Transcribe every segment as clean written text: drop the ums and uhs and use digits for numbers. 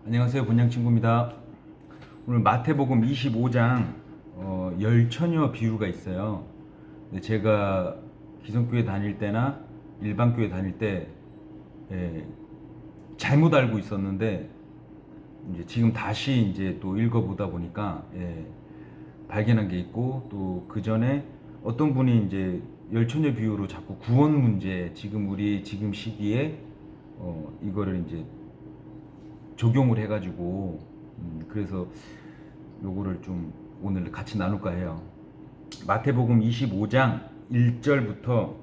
안녕하세요. 본향친구입니다. 오늘 마태복음 25장 열처녀 비유가 있어요. 근데 제가 기성교회 다닐 때나 일반교회 다닐 때 잘못 알고 있었는데 이제 지금 다시 이제 또 읽어보다 보니까 발견한 게 있고, 또 그 전에 어떤 분이 이제 열처녀 비유로 자꾸 구원 문제, 지금 시기에 이거를 이제 적용을 해가지고 그래서 요거를 좀 오늘 같이 나눌까 해요. 마태복음 25장 1절부터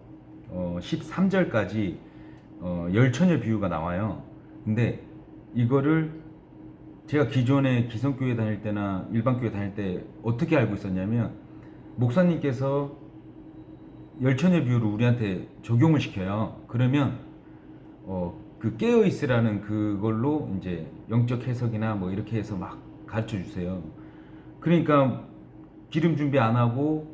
13절까지 열처녀 비유가 나와요. 근데 이거를 제가 기존에 기성교회 다닐 때나 일반교회 다닐 때 어떻게 알고 있었냐면, 목사님께서 열처녀 비유를 우리한테 적용을 시켜요. 그러면 그 깨어 있으라는 그걸로 이제 영적 해석이나 뭐 이렇게 해서 막 가르쳐 주세요. 그러니까 기름 준비 안 하고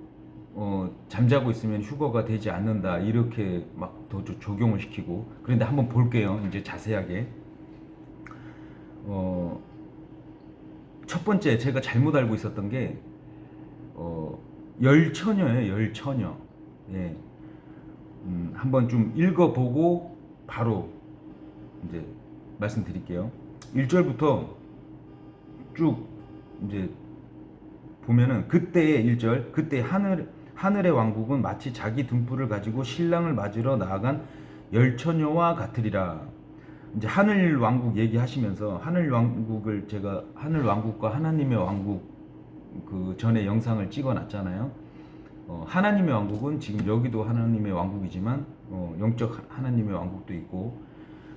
잠자고 있으면 휴거가 되지 않는다, 이렇게 막 더 적용을 시키고. 그런데 한번 볼게요, 이제 자세하게. 첫 번째 제가 잘못 알고 있었던 게 열처녀예요. 열처녀. 예. 한번 좀 읽어보고 바로 이제 말씀드릴게요. 1절부터 쭉 이제 보면은, 그때의 1절, 그때 하늘의 왕국은 마치 자기 등불을 가지고 신랑을 맞으러 나아간 열처녀와 같으리라. 이제 하늘 왕국 얘기하시면서, 하늘 왕국을 제가 하늘 왕국과 하나님의 왕국 그 전에 영상을 찍어 놨잖아요. 하나님의 왕국은 지금 여기도 하나님의 왕국이지만 영적 하나님의 왕국도 있고,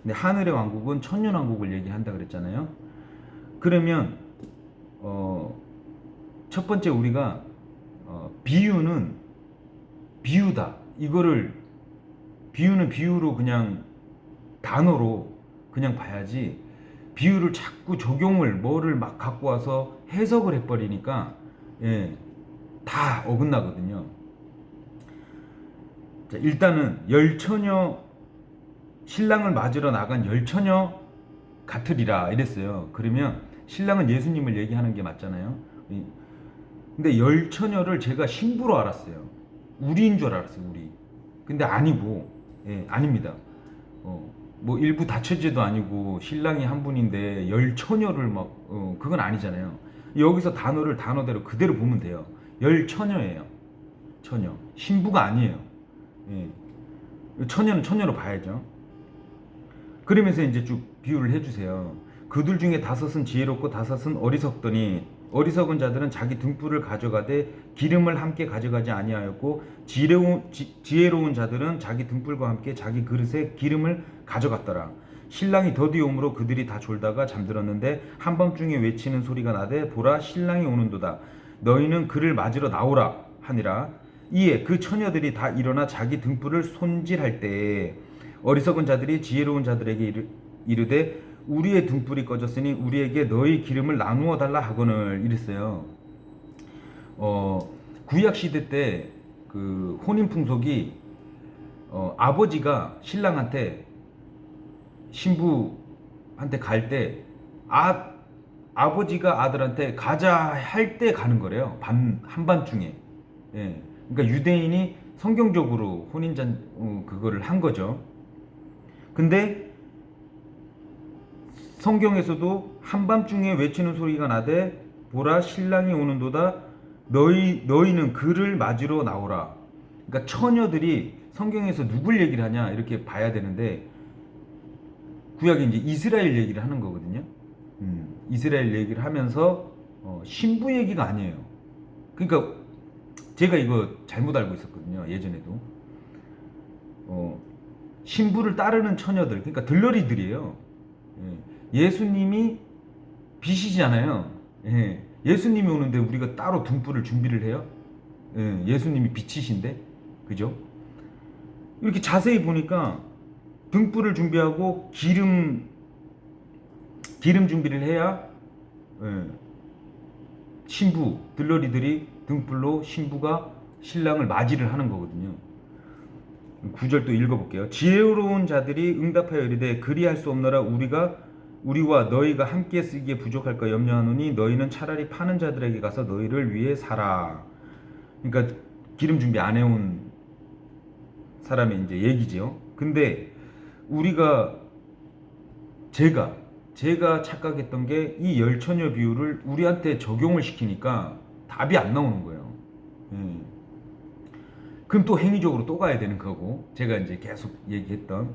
근데 하늘의 왕국은 천년 왕국을 얘기한다 그랬잖아요. 그러면 첫 번째 우리가 비유는 비유다, 이거를 비유는 비유로 그냥 단어로 그냥 봐야지, 비유를 자꾸 적용을 뭐를 막 갖고 와서 해석을 해버리니까 다 어긋나거든요. 자, 일단은 열처녀, 신랑을 맞으러 나간 열처녀 같으리라 이랬어요. 그러면 신랑은 예수님을 얘기하는 게 맞잖아요. 근데 열처녀를 제가 신부로 알았어요. 우리인 줄 알았어요, 우리. 근데 아니고, 아닙니다. 뭐 일부 다처제도 아니고 신랑이 한 분인데 열처녀를 막 그건 아니잖아요. 여기서 단어를 단어대로 그대로 보면 돼요. 열처녀예요. 처녀. 신부가 아니에요. 처녀는 처녀로 봐야죠. 그러면서 이제 쭉 비유를 해주세요. 그들 중에 5은 지혜롭고 5은 어리석더니, 어리석은 자들은 자기 등불을 가져가되 기름을 함께 가져가지 아니하였고, 지혜로운 자들은 자기 등불과 함께 자기 그릇에 기름을 가져갔더라. 신랑이 더디 오므로 그들이 다 졸다가 잠들었는데 한밤중에 외치는 소리가 나되, 보라, 신랑이 오는도다. 너희는 그를 맞으러 나오라 하니라. 이에 그 처녀들이 다 일어나 자기 등불을 손질할 때에 어리석은 자들이 지혜로운 자들에게 이르되, 우리의 등불이 꺼졌으니 우리에게 너희 기름을 나누어 달라 하거늘, 이랬어요. 구약 시대 때 그 혼인 풍속이 아버지가 신랑한테, 신부한테 갈 때 아버지가 아들한테 가자 할 때 가는 거래요. 한밤중에. 그러니까 유대인이 성경적으로 혼인잔 그거를 한 거죠. 근데 성경에서도 한밤중에 외치는 소리가 나되, 보라, 신랑이 오는도다. 너희는 그를 맞으러 나오라. 그러니까 처녀들이 성경에서 누굴 얘기를 하냐 이렇게 봐야 되는데, 구약이 이제 이스라엘 얘기를 하는 거거든요. 이스라엘 얘기를 하면서 신부 얘기가 아니에요. 그러니까 제가 이거 잘못 알고 있었거든요, 예전에도. 신부를 따르는 처녀들, 그러니까 들러리들이에요. 예수님이 빛이잖아요. 예수님이 오는데 우리가 따로 등불을 준비를 해요? 예수님이 빛이신데, 그죠? 이렇게 자세히 보니까 등불을 준비하고 기름 준비를 해야 신부, 들러리들이 등불로 신부가 신랑을 맞이를 하는 거거든요. 9절 또 읽어볼게요. 지혜로운 자들이 응답하여 이르되, 그리할 수 없노라. 우리가 우리와 너희가 함께 쓰기에 부족할까 염려하노니 너희는 차라리 파는 자들에게 가서 너희를 위해 사라. 그러니까 기름 준비 안 해온 사람의 이제 얘기지요. 근데 우리가 제가 착각했던 게 이 열처녀 비유를 우리한테 적용을 시키니까 답이 안 나오는 거예요. 그럼 또 행위적으로 또 가야 되는 거고, 제가 이제 계속 얘기했던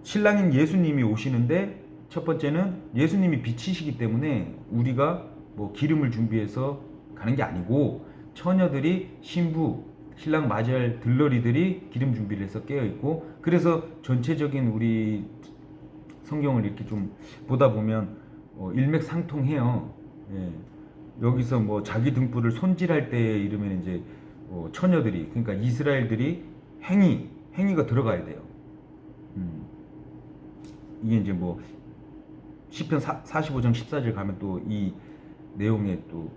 신랑인 예수님이 오시는데, 첫 번째는 예수님이 빛이시기 때문에 우리가 뭐 기름을 준비해서 가는 게 아니고, 처녀들이 신랑 맞이할 들러리들이 기름 준비를 해서 깨어 있고, 그래서 전체적인 우리 성경을 이렇게 좀 보다 보면 일맥상통해요. 예. 여기서 뭐 자기 등불을 손질할 때 이르면 이제 처녀들이, 그러니까 이스라엘들이 행위가 들어가야 돼요. 이게 이제 뭐 시편 45장 14절 가면 또 이 내용에 또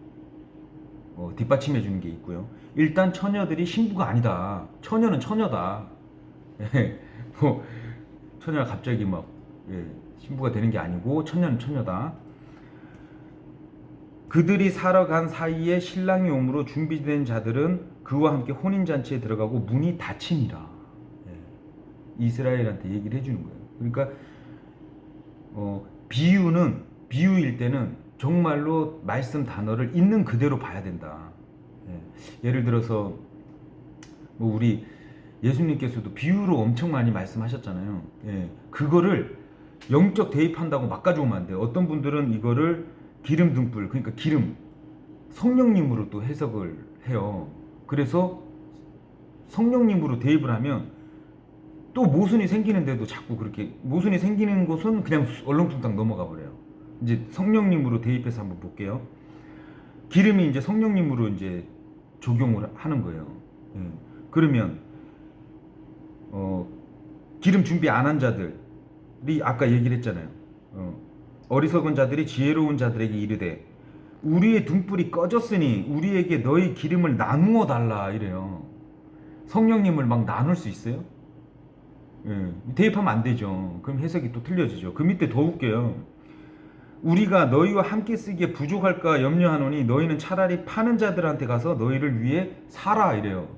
뒷받침해 주는 게 있고요. 일단 처녀들이 신부가 아니다. 처녀는 처녀다. 뭐 처녀가 갑자기 막 신부가 되는 게 아니고 처녀는 처녀다. 그들이 살아간 사이에 신랑이 오므로 준비된 자들은 그와 함께 혼인잔치에 들어가고 문이 닫히니라. 이스라엘한테 얘기를 해주는 거예요. 그러니까 비유일 때는 정말로 말씀 단어를 있는 그대로 봐야 된다. 예를 들어서 뭐 우리 예수님께서도 비유로 엄청 많이 말씀하셨잖아요. 그거를 영적 대입한다고 막 가져오면 안 돼요. 어떤 분들은 이거를 기름 등불, 그러니까 기름, 성령님으로 또 해석을 해요. 그래서 성령님으로 대입을 하면 또 모순이 생기는데도 자꾸 그렇게, 모순이 생기는 곳은 그냥 얼렁뚱땅 넘어가 버려요. 이제 성령님으로 대입해서 한번 볼게요. 기름이 이제 성령님으로 이제 적용을 하는 거예요. 그러면 기름 준비 안 한 자들이 아까 얘기를 했잖아요. 어리석은 자들이 지혜로운 자들에게 이르되 우리의 등불이 꺼졌으니 우리에게 너희 기름을 나누어 달라 이래요. 성령님을 막 나눌 수 있어요? 대입하면 안 되죠. 그럼 해석이 또 틀려지죠. 그 밑에 더 웃겨요. 우리가 너희와 함께 쓰기에 부족할까 염려하노니 너희는 차라리 파는 자들한테 가서 너희를 위해 사라 이래요.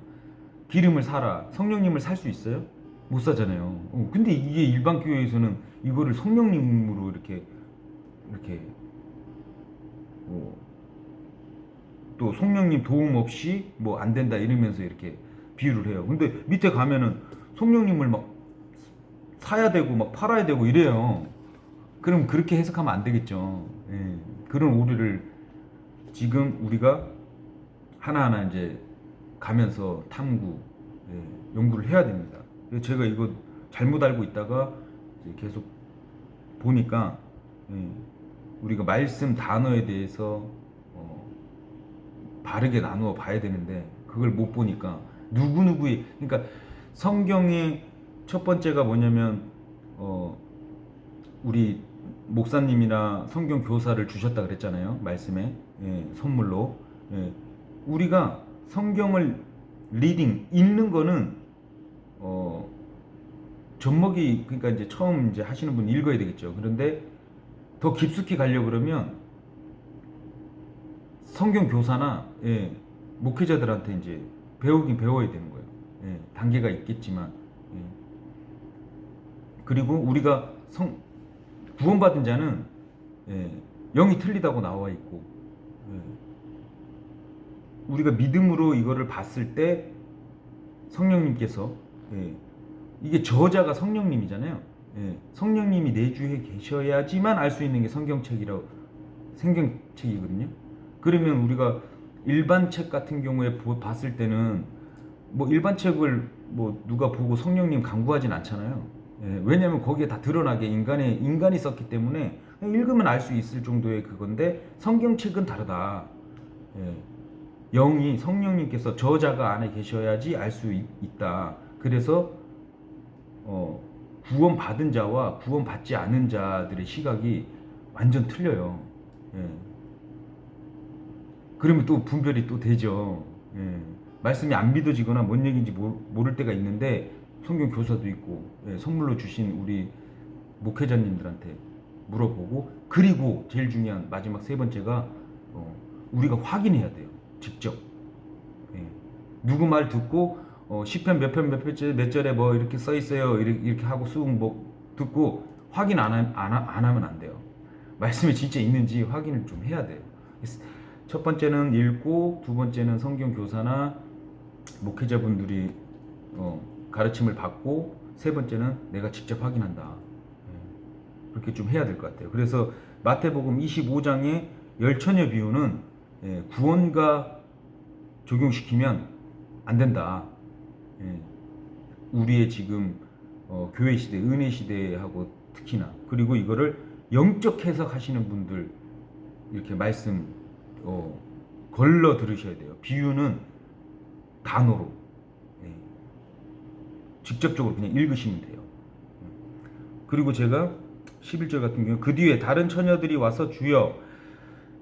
기름을 사라. 성령님을 살 수 있어요? 못 사잖아요. 근데 이게 일반 교회에서는 이거를 성령님으로 이렇게 또 성령님 도움 없이 뭐 안 된다 이러면서 이렇게 비유를 해요. 근데 밑에 가면은 성령님을 막 사야 되고 막 팔아야 되고 이래요. 그럼 그렇게 해석하면 안 되겠죠. 그런 오류를 지금 우리가 하나하나 이제 가면서 탐구, 연구를 해야 됩니다. 제가 이거 잘못 알고 있다가 이제 계속 보니까 우리가 말씀 단어에 대해서 바르게 나누어 봐야 되는데 그걸 못 보니까 누구누구의, 그러니까 성경의 첫 번째가 뭐냐면 우리 목사님이나 성경 교사를 주셨다 그랬잖아요. 말씀에 선물로. 우리가 성경을 리딩 읽는 거는 젖먹이, 그러니까 이제 처음 이제 하시는 분 읽어야 되겠죠. 그런데 더 깊숙이 가려 그러면 성경 교사나 목회자들한테 이제 배우긴 배워야 되는 거예요. 단계가 있겠지만. 그리고 우리가 구원받은 자는 영이 틀리다고 나와 있고, 우리가 믿음으로 이거를 봤을 때 성령님께서, 이게 저자가 성령님이잖아요. 성령님이 내주에 계셔야지만 알 수 있는 게 성경책이거든요. 그러면 우리가 일반 책 같은 경우에 봤을 때는 뭐 일반 책을 뭐 누가 보고 성령님 강구하진 않잖아요. 왜냐하면 거기에 다 드러나게 인간이 썼기 때문에 읽으면 알 수 있을 정도의 그건데, 성경책은 다르다. 영이, 성령님께서 저자가 안에 계셔야지 알 수 있다. 그래서 구원받은 자와 구원받지 않은 자들의 시각이 완전 틀려요. 그러면 또 분별이 또 되죠. 말씀이 안 믿어지거나 뭔 얘기인지 모를 때가 있는데 성경 교사도 있고 선물로 주신 우리 목회자님들한테 물어보고, 그리고 제일 중요한 마지막 세 번째가 우리가 확인해야 돼요. 직접. 누구 말 듣고 시편 몇 편 몇 절에 뭐 이렇게 써 있어요 이렇게 하고 쑥 뭐 듣고 확인 안 하면 안 돼요. 말씀이 진짜 있는지 확인을 좀 해야 돼요. 첫 번째는 읽고, 두 번째는 성경 교사나 목회자분들이 가르침을 받고, 세 번째는 내가 직접 확인한다. 그렇게 좀 해야 될 것 같아요. 그래서 마태복음 25장의 열처녀 비유는 구원과 적용시키면 안 된다. 우리의 지금 교회 시대, 은혜 시대하고 특히나, 그리고 이거를 영적 해석하시는 분들 이렇게 말씀 걸러 들으셔야 돼요. 비유는 단어로 직접적으로 그냥 읽으시면 돼요. 그리고 제가 11절 같은 경우, 그 뒤에 다른 처녀들이 와서 주여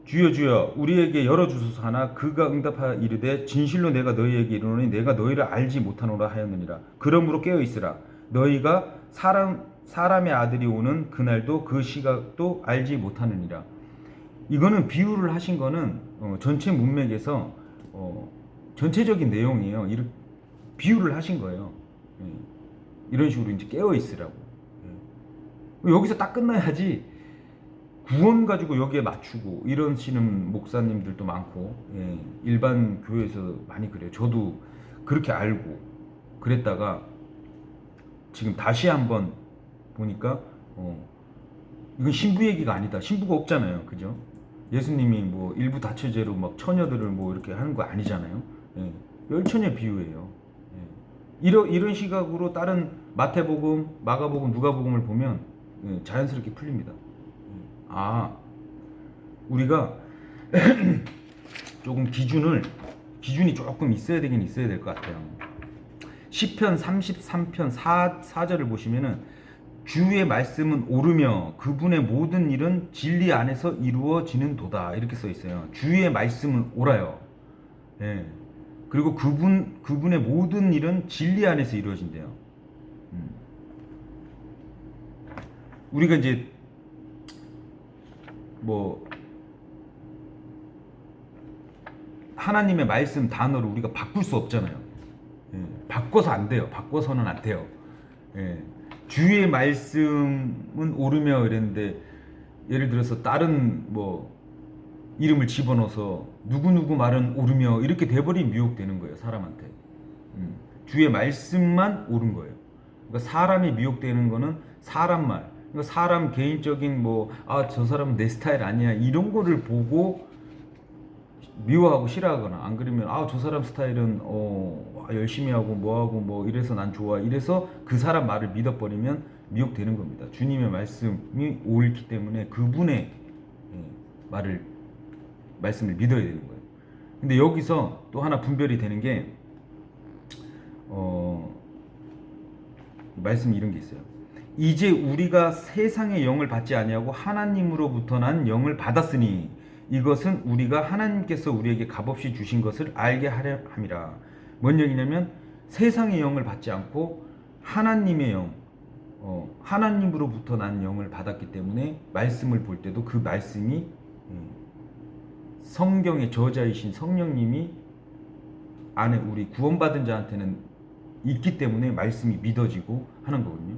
주여 주여 우리에게 열어주소서 하나 그가 응답하여 이르되 진실로 내가 너희에게 이르노니 내가 너희를 알지 못하노라 하였느니라. 그러므로 깨어있으라. 너희가 사람의 아들이 오는 그날도 그 시각도 알지 못하느니라. 이거는 비유를 하신 거는 전체 문맥에서 전체적인 내용이에요. 비유를 하신 거예요. 이런 식으로 이제 깨어 있으라고. 여기서 딱 끝나야지 구원 가지고 여기에 맞추고 이러시는 목사님들도 많고, 일반 교회에서 많이 그래요. 저도 그렇게 알고 그랬다가 지금 다시 한번 보니까 이건 신부 얘기가 아니다. 신부가 없잖아요, 그죠? 예수님이 뭐 일부 다처제로 막 처녀들을 뭐 이렇게 하는 거 아니잖아요. 열처녀 비유예요. 이런 시각으로 다른 마태복음, 마가복음, 누가복음을 보면 자연스럽게 풀립니다. 우리가 조금 기준이 조금 있어야 되긴 있어야 될 것 같아요. 시편 33편 4절을 보시면은 주의 말씀은 옳으며 그분의 모든 일은 진리 안에서 이루어지는 도다 이렇게 써 있어요. 주의 말씀은 옳아요. 그리고 그분의 모든 일은 진리 안에서 이루어진대요. 우리가 이제 뭐 하나님의 말씀 단어를 우리가 바꿀 수 없잖아요. 바꿔서 안 돼요. 바꿔서는 안 돼요. 주의 말씀은 옳으며 이랬는데, 예를 들어서 다른 뭐 이름을 집어넣어서 누구누구 말은 옳으며 이렇게 돼버리면 미혹되는 거예요, 사람한테. 주의 말씀만 옳은 거예요. 그러니까 사람이 미혹되는 거는 사람 말, 그러니까 사람 개인적인 뭐 저 사람은 내 스타일 아니야 이런 거를 보고 미워하고 싫어하거나, 안 그러면 저 사람 스타일은 열심히 하고 뭐하고 뭐 이래서 난 좋아 이래서 그 사람 말을 믿어버리면 미혹되는 겁니다. 주님의 말씀이 옳기 때문에 그분의 말씀을 믿어야 되는 거예요. 근데 여기서 또 하나 분별이 되는 게 말씀이 이런 게 있어요. 이제 우리가 세상의 영을 받지 아니하고 하나님으로부터 난 영을 받았으니 이것은 우리가 하나님께서 우리에게 값없이 주신 것을 알게 하려 함이라. 뭔 얘기냐면 세상의 영을 받지 않고 하나님의 영, 하나님으로부터 난 영을 받았기 때문에 말씀을 볼 때도 그 말씀이 성경의 저자이신 성령님이 안에 우리 구원받은 자한테는 있기 때문에 말씀이 믿어지고 하는 거거든요.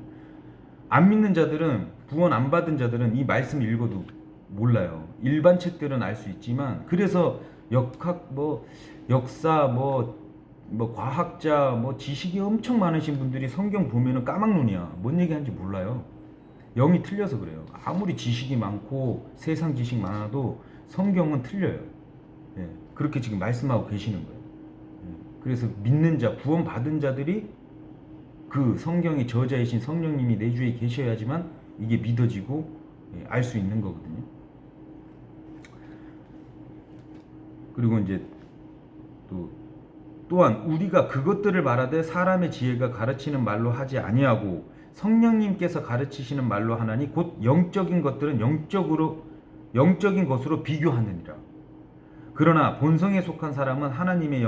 안 믿는 자들은, 구원 안 받은 자들은 이 말씀 읽어도 몰라요. 일반 책들은 알 수 있지만, 그래서 역사 과학자 지식이 엄청 많으신 분들이 성경 보면은 까막눈이야. 뭔 얘기하는지 몰라요. 영이 틀려서 그래요. 아무리 지식이 많고 세상 지식 많아도 성경은 틀려요. 그렇게 지금 말씀하고 계시는 거예요. 그래서 믿는 자, 구원 받은 자들이 그 성경의 저자이신 성령님이 내 주위에 계셔야지만 이게 믿어지고 알 수 있는 거거든요. 그리고 이제 또한 우리가 그것들을 말하되 사람의 지혜가 가르치는 말로 하지 아니하고 성령님께서 가르치시는 말로 하나니 곧 영적인 것들은 영적인 것으로 비교하느니라. 그러나 본성에 속한 사람은 하나님의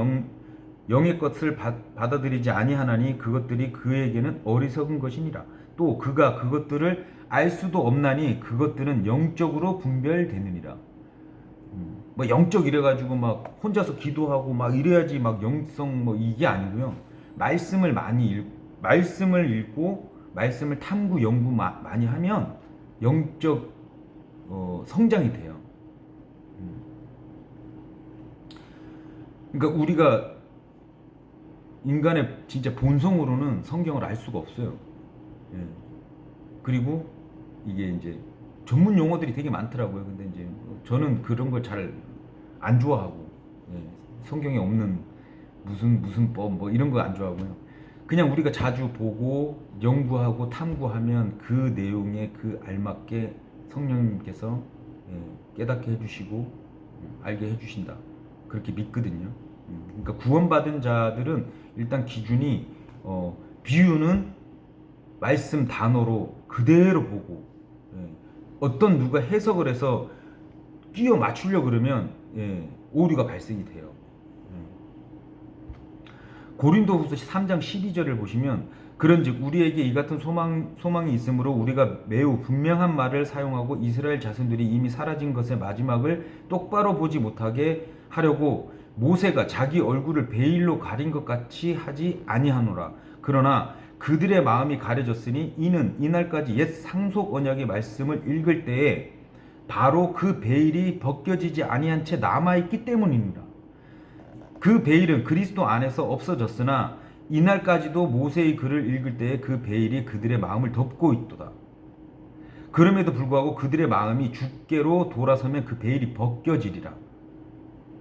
영의 것을 받아들이지 아니하나니 그것들이 그에게는 어리석은 것이니라. 또 그가 그것들을 알 수도 없나니 그것들은 영적으로 분별되느니라. 뭐 영적 이래가지고 막 혼자서 기도하고 막 이래야지 막 영성 뭐 이게 아니고요. 말씀을 읽고 말씀을 탐구 연구 많이 하면 영적 성장이 돼요. 그러니까 우리가 인간의 진짜 본성으로는 성경을 알 수가 없어요. 예. 그리고 이게 이제 전문 용어들이 되게 많더라고요. 근데 이제 저는 그런 걸 잘 안 좋아하고, 예. 성경에 없는 무슨 법 뭐 이런 거 안 좋아하고요. 그냥 우리가 자주 보고 연구하고 탐구하면 그 내용에 그 알맞게 성령님께서 깨닫게 해주시고 알게 해주신다. 그렇게 믿거든요. 그러니까 구원받은 자들은 일단 기준이 비유는 말씀 단어로 그대로 보고 어떤 누가 해석을 해서 끼워 맞추려 그러면 오류가 발생이 돼요. 고린도후서 3장 12절을 보시면 그런즉 우리에게 이 같은 소망이 있으므로 우리가 매우 분명한 말을 사용하고 이스라엘 자손들이 이미 사라진 것의 마지막을 똑바로 보지 못하게 하려고 모세가 자기 얼굴을 베일로 가린 것 같이 하지 아니하노라. 그러나 그들의 마음이 가려졌으니 이는 이날까지 옛 상속 언약의 말씀을 읽을 때에 바로 그 베일이 벗겨지지 아니한 채 남아있기 때문입니다. 그 베일은 그리스도 안에서 없어졌으나 이날까지도 모세의 글을 읽을 때에 그 베일이 그들의 마음을 덮고 있도다. 그럼에도 불구하고 그들의 마음이 주께로 돌아서면 그 베일이 벗겨지리라.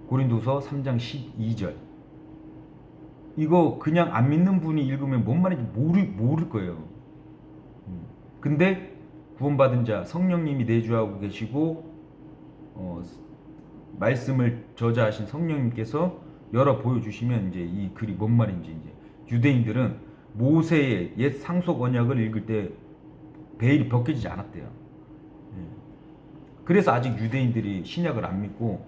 고린도서 3장 12절. 이거 그냥 안 믿는 분이 읽으면 뭔 말인지 모를 거예요. 근데 구원받은 자 성령님이 내주하고 계시고 말씀을 저자하신 성령님께서 열어 보여주시면 이제 이 글이 뭔 말인지 이제 유대인들은 모세의 옛 상속 언약을 읽을 때 베일이 벗겨지지 않았대요. 그래서 아직 유대인들이 신약을 안 믿고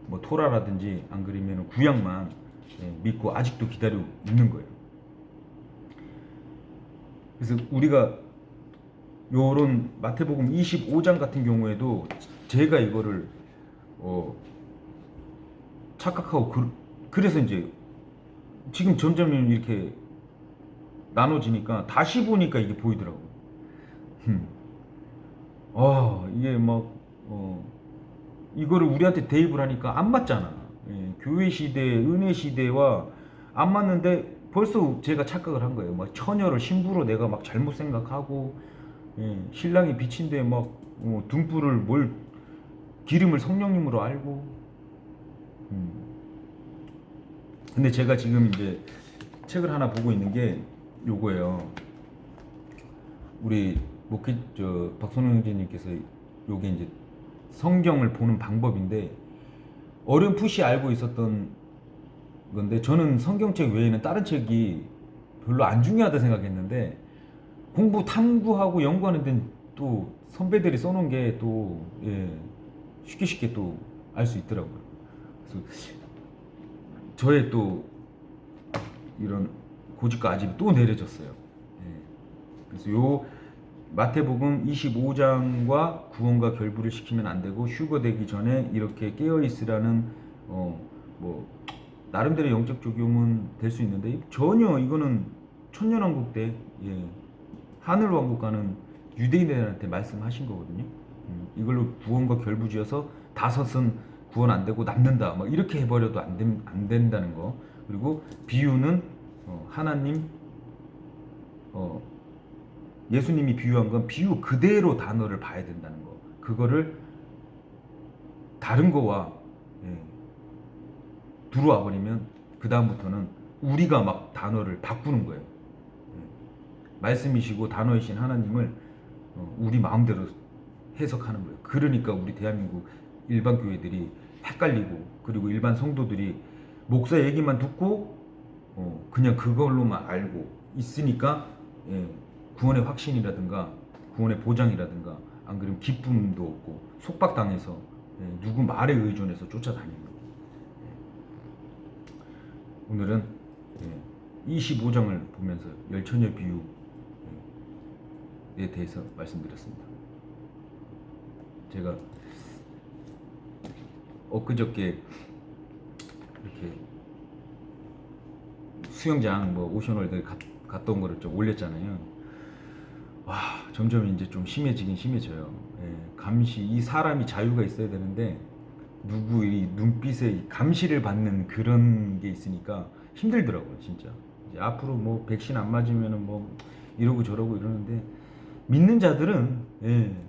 뭐 토라라든지 안 그러면 구약만 믿고 아직도 기다리고 있는 거예요. 그래서 우리가 요런 마태복음 25장 같은 경우에도 제가 이거를 착각하고 그래서 이제 지금 점점 이렇게 나눠지니까 다시 보니까 이게 보이더라고. 이게 막 이거를 우리한테 대입을 하니까 안 맞잖아. 교회 시대, 은혜 시대와 안 맞는데 벌써 제가 착각을 한 거예요. 막 처녀를 신부로 내가 막 잘못 생각하고 신랑이 비친데 막 등불을 기름을 성령님으로 알고. 근데 제가 지금 이제 책을 하나 보고 있는 게 요거예요. 우리 박선웅 형제님께서 요게 이제 성경을 보는 방법인데 어렴풋이 알고 있었던 건데 저는 성경책 외에는 다른 책이 별로 안 중요하다 생각했는데 공부 탐구하고 연구하는 데는 또 선배들이 써놓은 게 또 쉽게 또 알 수 있더라고요. 그래서 저의 또 이런 고집과 아집이 또 내려졌어요. 그래서 요 마태복음 25장과 구원과 결부를 시키면 안 되고 휴거되기 전에 이렇게 깨어 있으라는 뭐 나름대로 영적 적용은 될 수 있는데 전혀 이거는 천년왕국 때 하늘왕국 가는 유대인들한테 말씀하신 거거든요. 이걸로 구원과 결부지어서 다섯은 구원 안 되고 남는다. 막 이렇게 해버려도 안 된다는 거. 그리고 비유는 하나님 예수님이 비유한 건 비유 그대로 단어를 봐야 된다는 거. 그거를 다른 거와 들어와 버리면 그 다음부터는 우리가 막 단어를 바꾸는 거예요. 말씀이시고 단어이신 하나님을 우리 마음대로 해석하는 거예요. 그러니까 우리 대한민국 일반 교회들이 헷갈리고 그리고 일반 성도들이 목사 얘기만 듣고 그냥 그걸로만 알고 있으니까 구원의 확신이라든가 구원의 보장이라든가 안 그러면 기쁨도 없고 속박당해서 누구 말에 의존해서 쫓아다니는 거예요. 오늘은 25장을 보면서 열처녀 비유에 대해서 말씀드렸습니다. 제가 엊그저께 이렇게 수영장 오션월드 갔다 온 거를 좀 올렸잖아요. 와, 점점 이제 좀 심해지긴 심해져요. 감시, 이 사람이 자유가 있어야 되는데 누구 이 눈빛에 감시를 받는 그런 게 있으니까 힘들더라고요, 진짜. 이제 앞으로 백신 안 맞으면은 이러고 저러고 이러는데 믿는 자들은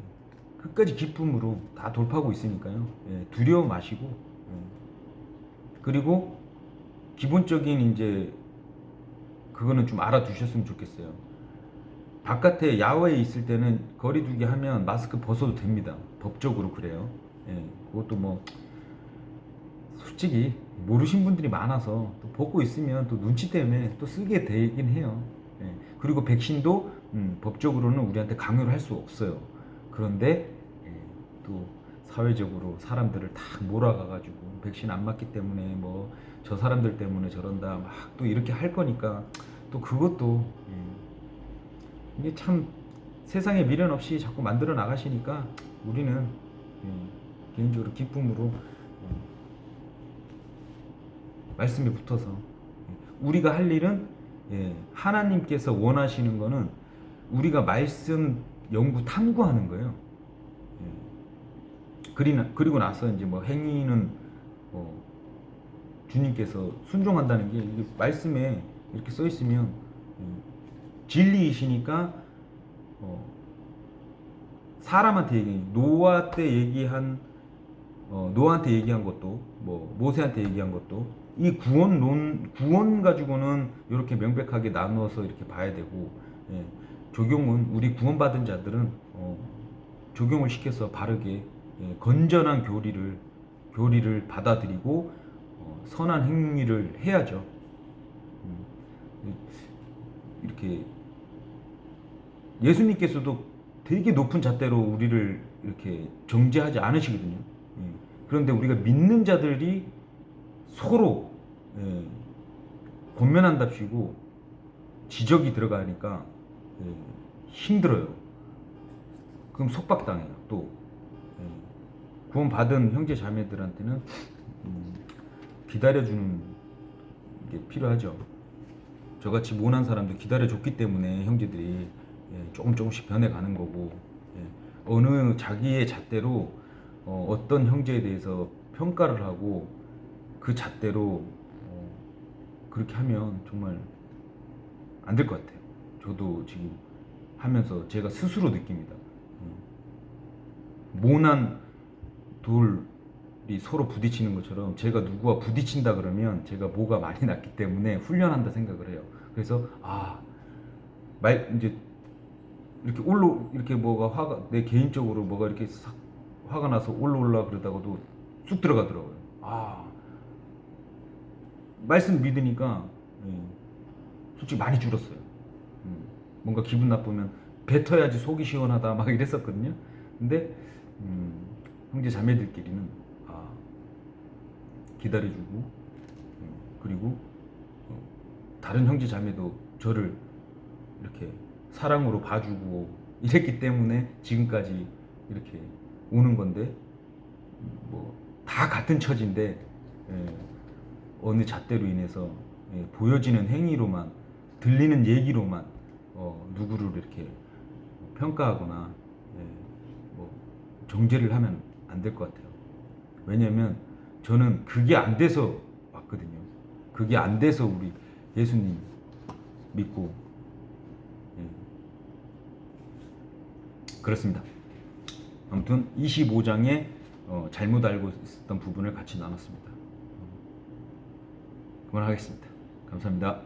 끝까지 기쁨으로 다 돌파하고 있으니까요. 두려워 마시고 그리고 기본적인 이제 그거는 좀 알아두셨으면 좋겠어요. 바깥에 야외에 있을 때는 거리두기 하면 마스크 벗어도 됩니다. 법적으로 그래요. 그것도 솔직히 모르신 분들이 많아서 또 벗고 있으면 또 눈치 때문에 또 쓰게 되긴 해요. 그리고 백신도 법적으로는 우리한테 강요를 할 수 없어요. 그런데 또 사회적으로 사람들을 다 몰아가가지고 백신 안 맞기 때문에 저 사람들 때문에 저런다 막 또 이렇게 할 거니까 또 그것도 이게 참 세상에 미련 없이 자꾸 만들어 나가시니까 우리는 개인적으로 기쁨으로 말씀에 붙어서 우리가 할 일은 하나님께서 원하시는 거는 우리가 말씀 연구 탐구하는 거예요. 그리고 나서 이제 행위는 주님께서 순종한다는 게 말씀에 이렇게 써 있으면 진리이시니까 사람한테 노아한테 얘기한 것도 모세한테 얘기한 것도 이 구원 가지고는 이렇게 명백하게 나누어서 이렇게 봐야 되고 적용은 우리 구원받은 자들은 적용을 시켜서 바르게 건전한 교리를 받아들이고 선한 행위를 해야죠. 이렇게 예수님께서도 되게 높은 잣대로 우리를 이렇게 정죄하지 않으시거든요. 그런데 우리가 믿는 자들이 서로 권면한답시고 지적이 들어가니까 힘들어요. 그럼 속박당해요. 또 구원받은 형제 자매들한테는 기다려주는 게 필요하죠. 저같이 모난 사람도 기다려줬기 때문에 형제들이 조금씩 변해가는 거고 어느 자기의 잣대로 어떤 형제에 대해서 평가를 하고 그 잣대로 그렇게 하면 정말 안 될 것 같아요. 저도 지금 하면서 제가 스스로 느낍니다. 모난 돌이 서로 부딪히는 것처럼 제가 누구와 부딪힌다 그러면 제가 뭐가 많이 났기 때문에 훈련한다 생각을 해요. 그래서 이제 이렇게 이렇게 내 개인적으로 이렇게 싹 화가 나서 올라 그러다가도 쑥 들어가더라고요. 말씀 믿으니까 솔직히 많이 줄었어요. 뭔가 기분 나쁘면 뱉어야지 속이 시원하다 막 이랬었거든요. 근데 형제 자매들끼리는 기다려주고 그리고 다른 형제 자매도 저를 이렇게 사랑으로 봐주고 이랬기 때문에 지금까지 이렇게 오는 건데 다 같은 처지인데 어느 잣대로 인해서 보여지는 행위로만 들리는 얘기로만 누구를 이렇게 평가하거나 정죄를 하면 안 될 것 같아요. 왜냐면 저는 그게 안 돼서 왔거든요. 그게 안 돼서 우리 예수님 믿고 그렇습니다. 아무튼 25장에 잘못 알고 있었던 부분을 같이 나눴습니다. 그만하겠습니다. 감사합니다.